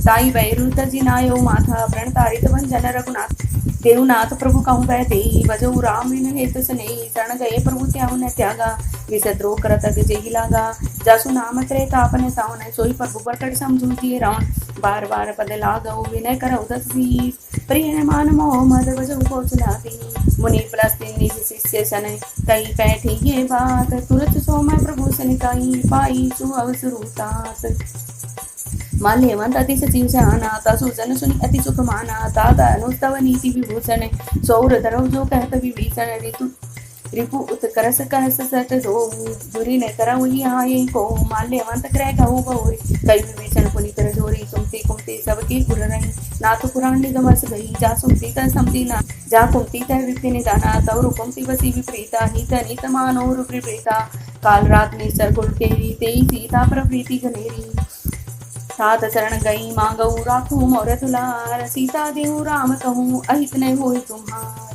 साई बैरुत जिनायो माथा, प्रण तारित भंजन रघुनाथ। देवनाथ प्रभु कहूँ बैठे, बजऊ राम हेत स्नेही। शरण गए प्रभु त्याग न त्यागा, विसद्रोह करत जेहि लागा। जासु नाम त्रेतापन सावन, सोई प्रभु प्रकट समझू जिए रावण। बार बार पद लागऊ, विनय करऊ दस वीर। प्रिय मान मोह मद बजऊ कौशलाती। मुनि प्लस्ति निज शिष्य सन, कई बैठी ये बात। तुरत सो मैं प्रभु सन कई, पाई सु अवसरुतात। माल्यवंत अति सचिव सहाना, तसु जन सुनि अति सुख माना। दादा अनुस्तव नीति विभूषण, सौर धरव जो कहत विभीषण। ऋतु रिपु उत्कर्ष कहस सत दो, दुरी न करऊ ही आये को। माल्यवंत क्रय कहू बहुरी, कई विभीषण पुनि कर जोरी। कुमति कुमति सबके पुर रही, नाथ पुराण निगमस गई। जा सुमति तह समझी ना, जा कुमति तह विप्ति निदाना। तौर कुमति बसी विपरीता, हित नित मानोर विपरीता। काल रात निसर कुल केरी, तेई सीता प्रप्रीति घनेरी। सात शरण गई मांगऊ, राखू मोर दुलार। सीता देहु राम कहूँ, अहित न होई तुम्हार।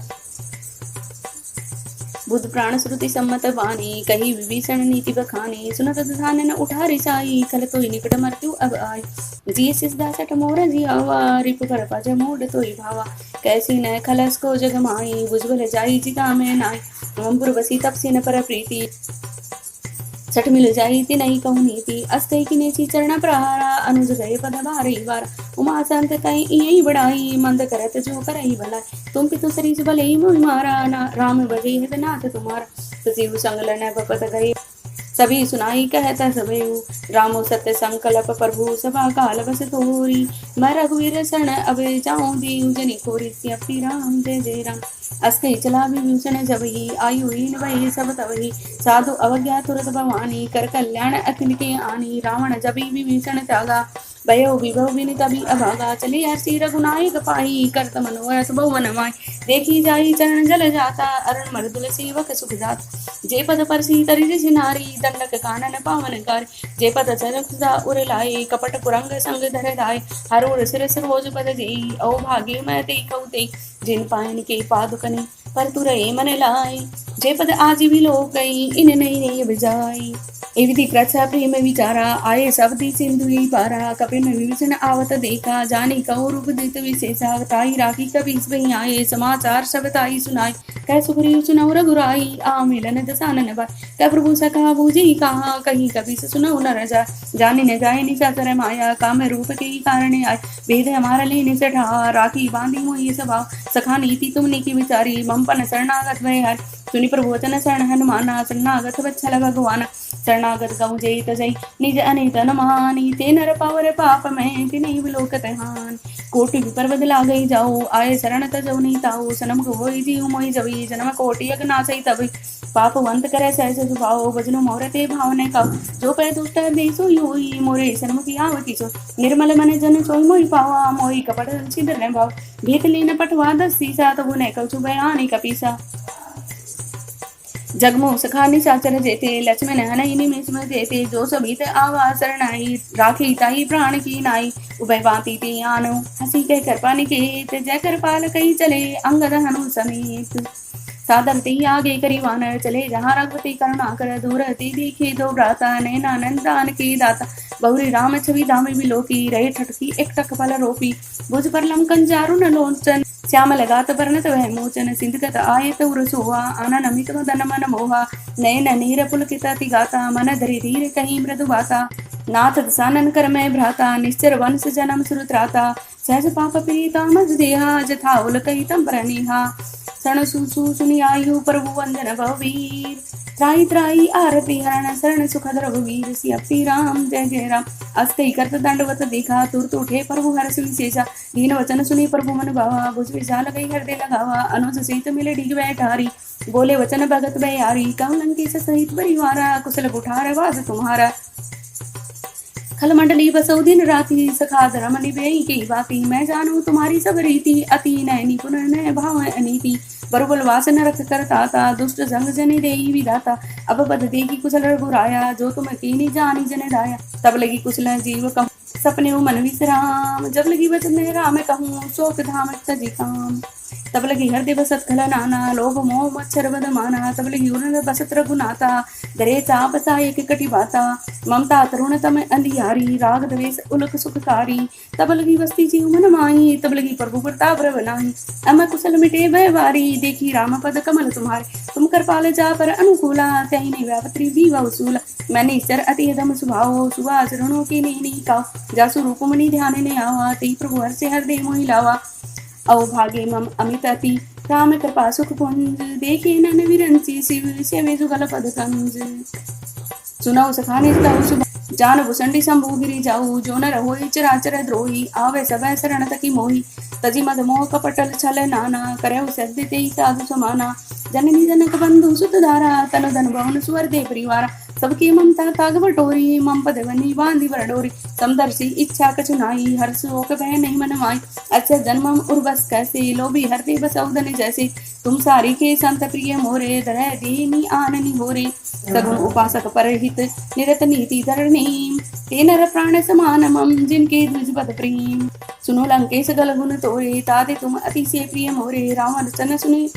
बुद्ध प्राण श्रुति सम्मत वाणी, कही विभीषण नीति बखानी। सुनत ध्यान उठा रिसाई, खल तोहि निकट मृत्यु अब आई। जिय सिसदा सठ मोर जियावा, रिपु कर पज मोड तोहि भावा। कैसी न खलस को जग माई, बुझबल जाई जिता में नाई। ओमपुर बसी तपसी न पर प्रीति, सठ मिल जाई ति नहीं कहूँ नीति। अस्तई किनेसी चरण प्रहारा, अनुज गए पद भारी बार। उमा संत कई यही बढ़ाई, मंद करत जो करई भला। तुम पितु सरीस भले ही मोहि मारा, राम बजे हृद नाथ तुम्हारा। सजीव संग लन बपत गए, सभी सुनाई कहता सबेऊ। रामो सत्य संकल्प प्रभु, सभा काल बस तोरी। मैं रघुवीर शरण अब जाऊँ, देव जनि खोरी। सियपति राम जय जय राम। अस्ते चला विभीषण जबहि, आयु हीन भई सब तबहि। साधु अवज्ञा तुरत भवानी, कर कल्याण अखिल के आनी। रावण जबि विभीषण त्यागा, भयो विभव विनित भी अभागा। चले हर्षि रघुनायक पाई, करत मनोरथ बहुवन माई। देखी जाई चरण जल जाता, अरण मृदुल सेवक सुख जात। जे पद परसी तरि ऋषि नारी, दंडक कानन पावन कार। जे पद चरखदा उर लाए, कपट कुरंग संग धर दाय। हरोर सिर सरोज पद जेई, औ भाग्य मैं देखऊ ते। जिन पायन के पादुकने, पर तुरये मन लाए। जे पद आजीवी लोक गई, इन नहीं बिजाई। ए विधि कृच्छा प्रेम विचारा, आये शब्दी सिंधु ही पारा। कपिन विभीषण आवत देखा, जानी कहो रूप दित विशेषा। ताई राखी कबीस बही आये, समाचार सब ताई सुनाई। कह सुग्रीव सुनऊ रघुराई, आ मिलन दसानन बाई। कह प्रभु सखा बूझी कहा, कहीं कबीस सुनऊ न रजा। जाने न जाए निशाचर माया, काम रूप के ही कारण आय। भेद हमारा लेने से ढा, राखी बांधी मोहि स्वभाव। सखा नीति तुमने की विचारी, ममपन शरणागत भय हर। सुनि प्रभु वचन शरण हनुमाना, शरणागत वत्सल भगवान। शरणागत गौ जय तजय, निज अनित न मानी। ते नर पावर पाप में, तिन्हि विलोकत हान। कोटि विपर बदला गई जाओ, आये शरण तजौ नहीं ताओ। सनम होई जीव मोहि जवी, जन्म कोटि यज्ञ नासई तभी। पापवंत करे सहज स्वभाव, भजनु मोर ते भावने का। जो पै दुष्ट देसो योई, मोरे शर्म की आवती सो। निर्मल मन जन सोई मोहि पावा, मोहि कपट छिद्र भाव। भेत लेन पटवा दस सीसा, तबु न कछु बयानी कपीसा। जगमो सखा निशाचर जेते, लक्ष्मण हनहि निमिष में देते। जो सबित आवा शरणाई, राखी ताई प्राण की नाई। उभय बाती ते आनो, हसी कह कृपा निकेत। जय कृपाल कही चले, अंगद हनु समेत। सादर ते आगे करी वानर, चले जहाँ रघुपति करुणा कर। दूर ते देखे दो भ्राता, नैनानंद दान के दाता। बहुरी राम छवि धाम विलोकी, रहे ठटकी एक टक पल रोपी। भुज पर लंकन चारु न लोचन, श्याम लगात बरनत वह मोचन। सिंधगत आयत उर सोहा, आनन अमित मदन मन मोहा। नयन नीर पुलकित अति गाता, मन धरि धीर कहीं मृदु बाता। नाथ दसानन कर मैं भ्राता, निश्चर वंश जन्म सुरत्राता। सहज पाप पीता मज देहा, जथा उल कही तम परनिहा। शरण सुसु सुनि आयु प्रभु वंदन भवीर। त्राई त्राई आरती हरण शरण सुख रघुवीर। सियपति राम जय जय राम। अस्तई करत दंडवत देखा तुरत उठे प्रभु हर्ष विशेषा। दीन वचन सुनी प्रभु मन भावा भुज विशाल गई हृदय लगावा। अनुज सहित मिले ढीग बैठारी बोले वचन भगत बयारी। कहूँ लंकेश सहित परिवारा कुशल कुठार वास तुम्हारा। खल मंडली बसौ दिन राति सखा धर्म निभई की बाती। मैं जानू तुम्हारी सब रीति अति नयनी पुनर्नय भाव अनीति। बरुबल वास न रख कर ताता दुष्ट जंग जनि देई विधाता। अब बद देखी कुशल रघुराया जो तुम कीनी जानी जन दाया। तब लगी कुशल जीव कहूँ सपने मन विश्राम। जब लगी वचन राम कहूँ शोक धाम तजी काम। तब लगी हृदय बसत खल नाना लोभ मोह मच्छर बद माना। तब लगी उन बसत रघुनाथा दरे चाप सायक कटि बाता। ममता तरुण तम अंधियारी राग द्वेष उलक सुखकारी। तब लगी बस्ती जीव मन माही तब लगी प्रभु प्रताप बनाही। अम कुशल मिटे भय वारी देखी राम पद कमल तुम्हारे। तुम कृपाल जा पर अनुकूला त्याई व्यापत्री दीवा वसूला। मैंने ईश्वर अति दम सुभाव सुभाचरणों की नी का। जासु रूप मणि ध्यान ने आवा तेई प्रभु हर से हृदय मोहि लावा। अवभागे मम अमित अति राम कृपा सुख पुंज। देखे नन विरंची शिव सेवे जुगल पद कंज। सुनौ सखाने सुभ जान भुसंडी शंभु गिरी जाऊ। जो न रहोई चराचर द्रोही आवे सब शरण तकी मोही। तजी मद मोह कपटल छल नाना करहु सद्य तेई साधु समाना। जननी जनक बंधु सुत धारा तन धन भवन सुवर दे परिवारा। सबकी ममता ताग बटोरी मम पद बनी बांधी बरडोरी। समदर्शी इच्छा कछुनाई हर शोक बह नहीं मन माई। अच्छा जन्मम उर्वस कैसे लोभी हरते बसौदन जैसे। तुम सारी के संत प्रिय मोरे दरह दीनी आननी होरे। सगुण उपासक परहित निरत नीति धरणी। ते नर प्राण समान मम जिनके द्विज पद प्रेम। सुनो लंकेश गल गुण तोरे ताते तुम अति से प्रिय मोरे। रावण सन सुनि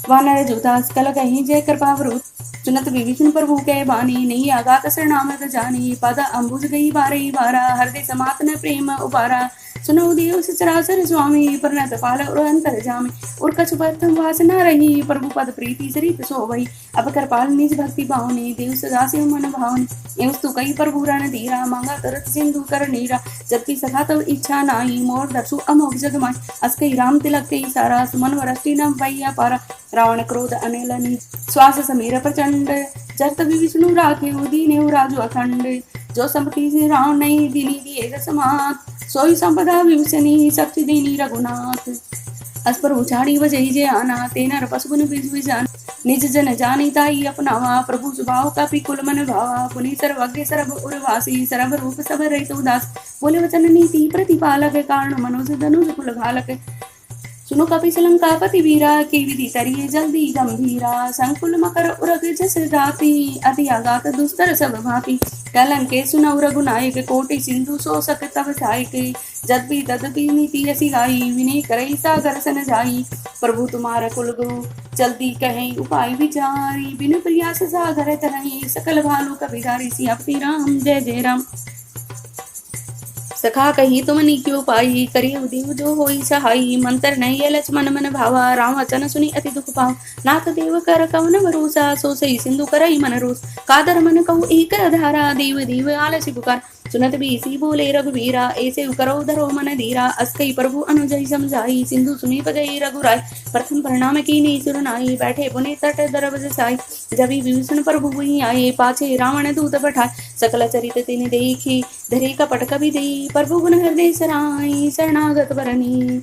वानर जूता कल कहीं जय कृपा वरूप। सुनत विभीषण प्रभु के बानी नहीं आगात शरणामत जानी। पद अम्बुज गई बारे बारा हृदय समात न प्रेम उपारा। सुनो देव सचराचर स्वामी परनत पाल और अंतर जामी। और कछु प्रथम वास न रही प्रभु पद प्रीति सरित सोवई। अब कृपाल निज भक्ति भावनी देव सदा से मन भावनी। एवस्तु कई प्रभु रण धीरा मांगा तरत सिंधु कर नीरा। जबकि सखा तब इच्छा नाई मोर दर्शु अमोघ जग माई। अस्कई राम तिलक के सारा सुमन वरष्टि न भैया पारा। रावण क्रोध अनिलनि श्वास समीर प्रचंड। जरत विष्णु राखे दीने राजु अखंड। जो संपत्ति से रावण नहीं दीनी दिए समात। सोई संपदा विभूषणी शक्ति दीनी रघुनाथ। अस पर उछाड़ी वजही जे आना तेना पशुगुन विजान। निज जन जानी ताई अपनावा प्रभु स्वभाव का कुल मन भावा। पुनि सर्वज्ञ सर्व उर्वासी सर्व रूप सब रहित उदास। बोले वचन नीति प्रतिपालक कारण मनुज धनुज कुल घालक। सुनो कपि लंकापति वीरा की विधि तरिये जल्दी गंभीरा। संकुल मकर उरग जस जाति अति आगात दुस्तर सब भांति। कलंके सुनौ रघुनायक कोटि सिंधु शोषक तब सायक। जदपि तदपि नीति यसी गाई विनय करई सागर सन जाई। प्रभु तुम्हारा कुल गुरु जल्दी कहें उपाय विचारी। बिनु प्रयास सागर तरही सकल भालू कपिधारी। सियापति राम जय जय राम। सखा कही तुम क्यों पाई करी देव जो होई सहाई। मंत्र नहीं लक्ष्मण मन भावा राम वचन सुनी अति दुख पाव। नाथ देव कर कवन भरोसा सो सही सिंधु करई मन रोस। कादर मन कहु एक धारा देव देव आलसी पुकार। सुनत बीसी बोले रघुवीरा ऐसे करो धरो मन धीरा। अस्कई प्रभु अनुजय समझाई सिंधु सुनी पजई रघुराय। प्रथम परिणाम की नी सुरनाई बैठे पुने तट दरब साई। जबी विभीषण प्रभु वहीं आए पाछे रावण दूत पठाए। सकल चरित तिन देखी धरे कपट कवि दई। प्रभु गुण हृदय सराई शरणागत बरनी।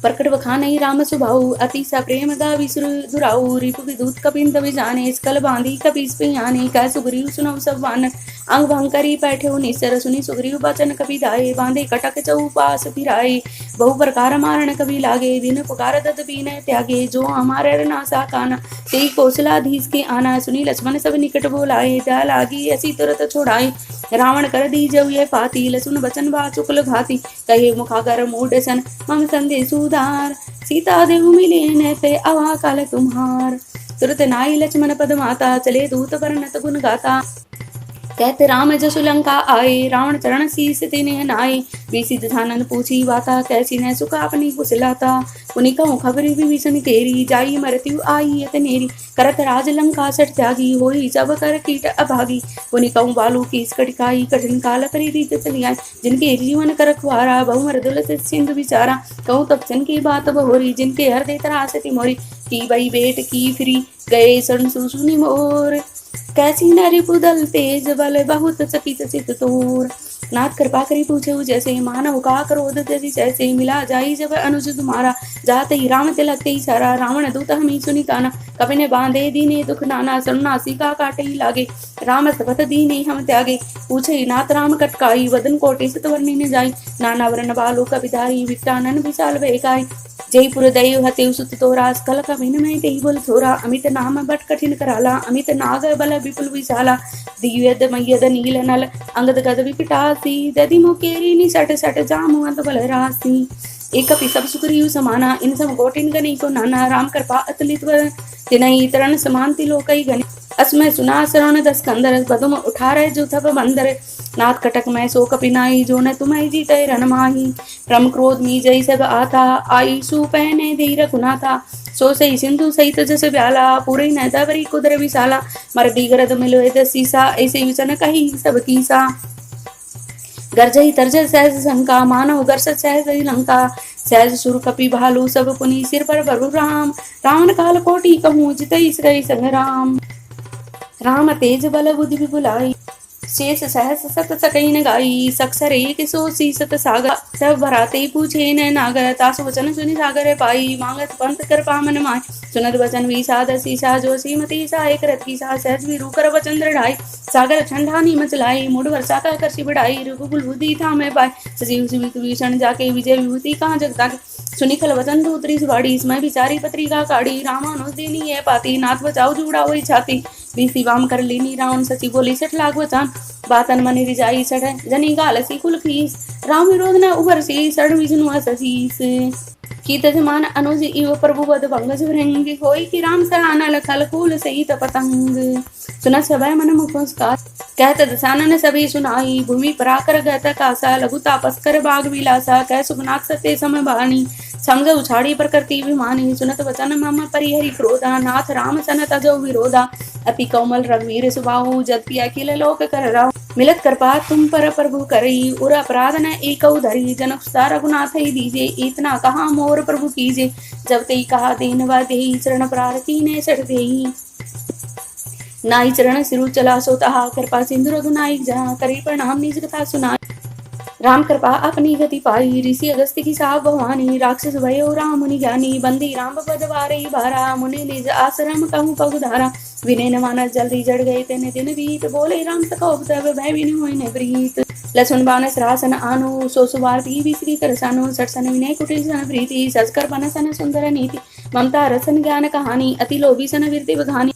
प्रकट बखानई राम सुभाऊ अति सा प्रेम दा विसुर दुराऊ। रिपु विदूत कपिंद विजाने स्कल बांधी कपीस पे आने। कह सुग्रीव सुनौ सब वानर अंग भंग करी बैठे निस्सर। सुनी सुग्रीव बचन कपि दाए बांधे कटक चौपास फिराए। बहु प्रकार मारण कभी लागे दिन पुकार दत पीन त्यागे। जो हमारे नासा काना तेई कौशलाधीश के आना। सुनी लक्ष्मण सब निकट बोलाए त्या लागी ऐसी तुरत छोड़ाए। रावण कर दी जब ये फाती लसुन बचन बा चुकल घाती। कहे मुखागर मूड सन मम संदेश उदार। सीता देव मिले न ते अवा काल तुम्हार। तुरत नाई लक्ष्मण पद माता चले दूत वर्णत गुण गाता। कहते राम जसु लंका आए, रावण चरण शीस तिन्ह नाए। बीसी दशानंद पूछी बाता, कैसी न सुख अपनी कुशलाता। पुनि कहूँ खबरी विभीषण तेरी, जाई मृत्यु आई यत नेरी। करत राज लंका सठ त्यागी, होई सब कर कीट अभागी। पुनि कहूँ बालू की कटिकाई, कठिन काल करी रीत चली आई। जिनके जीवन कर खुआरा, बहु मृदुल सिंधु विचारा। कहूँ तब की बात बहोरी, जिनके हृदय त्रासति मोरी। की बई बेट की फिरी, गए सन सुनी मोर। कैसी नारी पुदल तेज बल, बहुत चकित चित तोर। नाथ कृपा करी पूछे जैसे, मानव का क्रोध जैसी जैसे। मिला जाई जब अनुज तुम्हारा, जाते ही राम तिलक ही सारा। रावण दूत हमी सुनी काना, कवि ने बांधे दीने दुख नाना। सन्नासी का काटे ही लागे, राम सपथ दीने हम त्यागे। पूछे नाथ राम कटकाई, वदन कोटि सत वर्णी न जाई। नाना वरण बालो कविधारी, विटानन विशाल बेकाई। जयपुर दयु हते सुत तोरा, स्कल कविन में तेहि बोल थोरा। अमित नाम बट कठिन कराला, अमित नाग बल विपुल विशाला। दिव्यद मय्यद नील नल, अंगद गद विकटासी। दधि मुकेरी निसट सट, जामु अंत बल रासी। एक कपि सब सुग्रीव समाना, इन सब गोटिन गनी को नाना। राम कृपा अतुलित तिनहि, तरण समान तिलोकई गनि। असमय सुना शरण दस कंदर, पदुम उठारे जो थप बंदर। नाथ कटक मैं सो कपि नाई, जो न तुम्हें जीते रन माही। प्रम क्रोध मी जय सब आता, आई सु पहने धीर गुनाथा। सो सही सिंधु सहित जस ब्याला, पूरे न दबरी कुदर विशाला। मर दीगरद मिलो सीसा, ऐसे विचन कही सब कीसा। गर्जई तरजय सहज शंका, मानव गर्ष सहज लंका। सहज सुर कपि भालू, सब पुनि सिर पर बरु राम। रावण काल कोटि कहूँ, जितई श्रय संग राम। राम तेज बल बुद्धि विपुलाई, शेष सहस सत सकई न गाई। सक्सर एक सो सीसत सागर, सब भराते पूछे न नागर। तासु वचन सुनि सागर पाई, मांगत पंथ कर पामन माय। सुनत वचन विषाद सीसा, जो सीमती सा एक रथ की सा। सहज विरु कर वचन दृढ़ाई, सागर ठंडानी मचलाई। मूड वर्षा का करसी बढ़ाई, रघुकुल बुद्धि था मैं पाए। सजीव सुमित विभीषण जाके, विजय विभूति कहाँ जगता के। सुनि खल वचन दूतरी सुबाड़ी, इसमें विचारी पत्रिका काढ़ी। रामानुज देनी है पाती, नाथ बचाओ जुड़ा हुई छाती। बीसी वाम कर लीनी, रावण सची बोली सठ लाख वचन। बातन मनि रिजाई सठ, जनी गालसी कुल फीस। राम विरोध न उबर सी, सठ विष्णु असीस। कीत जमान अनुज इव, प्रभु बद भंगज भृंग। होई कि राम सहाना, लखल कुल सहित पतंग। सुन सभय मन मुख मुस्कान, कहत दसानन सभी सुनाई। भूमि पराकर गत कासा, लघु तापस कर बाग विलासा। कह सुगनाक सत्य सम बानी, समझ उछाड़ी प्रकृति विमानी। सुनत वचन मम परिहरि क्रोधा, नाथ राम सन तजो विरोधा। अति कोमल रघुवीर सुबाहु, जद्य अखिल लोक कर राहु। मिलत कृपा तुम पर प्रभु करई, उर अपराध न एकौ धरी। जनक सुता रघुनाथ ही दीजे, इतना कहा मोर प्रभु कीजे। जब ते कहा दीनवा देहि, शरण प्रार्थी ने सठ देहि। नाई चरण सिरु चला सो तहा, कृपा सिंधु रघुनायक जहाँ। करी प्रणाम निज कथा सुनाई, राम कृपा अपनी गति पाई। ऋषि अगस्त्य की साह भवानी, राक्षस भयो राम मुनि ज्ञानी। बंदी राम पद वारई बारा, मुनि निज आश्रम कहूँ पगुधारा। विनय न मानस जल्दी जड़ गए, तेने दिन बीत। बोले राम सकोप तब, भय विनु होई न प्रीत। लक्ष्मण बानस रासन आनु, सो सुवारती विश्री कर सानु। सटसन विनय कुटिल सन प्रीति, सजकर बनसन सुंदर नीति। ममता रसन ज्ञान कहानी, अति लोभी सन वीरति बघानी।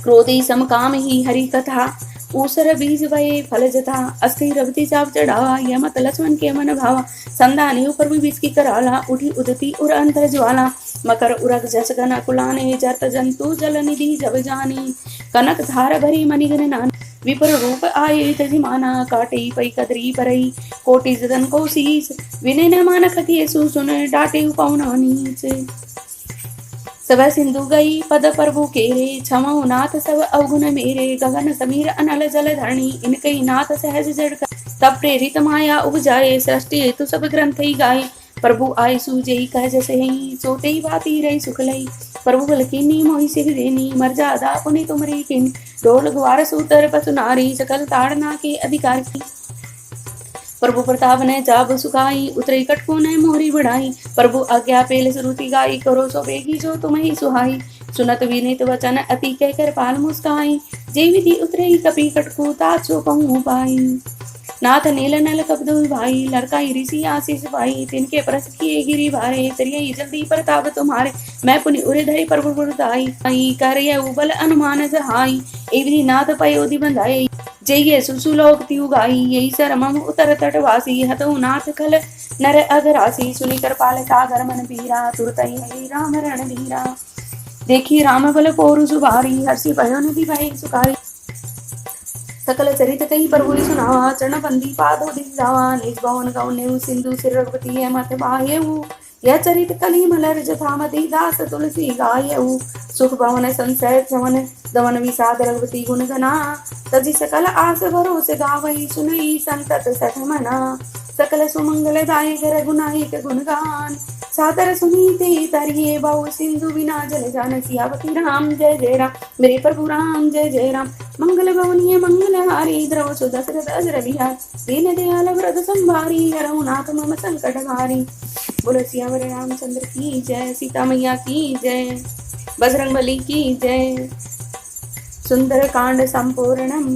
क्रोधी सम काम ही हरि कथा, ऊसर बीज भये फल जथा। अस्थि रवती चाप चढ़ावा, यमत लक्ष्मण के मन भावा। संधानी ऊपर भी बीज की कराला, उठी उदती उर अंतर ज्वाला। मकर उरग जस गन कुलाने, जरत जंतु जल निधि जब जानी। कनक धार भरी मणिगन नानी, विपुर रूप आये तजिमाना। काटे पई कदरी परई, कोटि जतन को शीस। विनय न मान खतिये सुन, डाटे पौना नीच। सब सिंधु गई पद प्रभु केरे, क्षमो नाथ सब अवगुण मेरे। गगन समीर अनल जल धरणी, इनके नाथ सहज जड़। तब प्रेरित माया उपजाए, सृष्टि हेतु सब ग्रंथ ही गाये। प्रभु आय सूजई कह जैसे ही, सोते ही बाती रही सुखलई। प्रभु बलकीनी मोहि सिर देनी, मर्यादा पुनि तुमरी किन। ढोल ग्वार सूतर पसु नारी, सकल ताड़ना के अधिकार की। प्रभु प्रताप ने जाब सुखाई, उतरे कटको ने मोहरी बढ़ाई। प्रभु आज्ञा पेल श्रुति गाई, करो सो बेगी जो तुम्हें सुहाई। सुनत विनीत वचन अति कह कर पाल मुस्काई, जय विधि उतरे कपि कटको तात सो कहूँ पाई। नाथ नील नल कपदु भाई, लड़काई ऋषि आशीष पाई। तिनके परस किए गिरी भारे, तरिये जल्दी प्रताप तुम्हारे। मैं पुनि उरे धरे प्रभु गुरुदाई, कर उबल अनुमान जहाई। एवरी नाथ पयोधि बंधाई, जय सुसुलोक त्यु गाई। यही सरमम उतर तटवासी, हतु नाथ खल नर अघरासी। सुनि कर पाल सागर मन पीरा, तुरतई हरि राम रणधीरा। देखी राम बल पोरु सुभारी, हर्षि भयो नदी भय सुखाई। सकल चरित कई प्रभु सुनावा, चरण बंदी पादो दिख जावा, निज भवन गौने सिंधु सिर रघुपति है मत बायऊ, यह चरित कली मलर जथामति दास तुलसी गायऊ, सुख भवन संसय चवन दमन विषाद रघुपति गुण गना, तजी सकल आस भरोसे गावई सुनई संतत सठ मना, सकल सुमंगल दायक रघुनायक गुणगान, सादर सुनीते तरिये बहु सिंधु बिना जल जान, सियावती राम जय जय राम, मेरे प्रभु राम जय जय राम, मंगल भवनीय मंगलहारी, द्रव सुदशरथ अजर बिहार, दीन दयाल व्रत संभारी, रघुनाथ मम संकट हारी। बोलो सियावर रामचंद्र की जय, सीता मैया की जय, बजरंगबली की जय। सुंदर कांड संपूर्णम।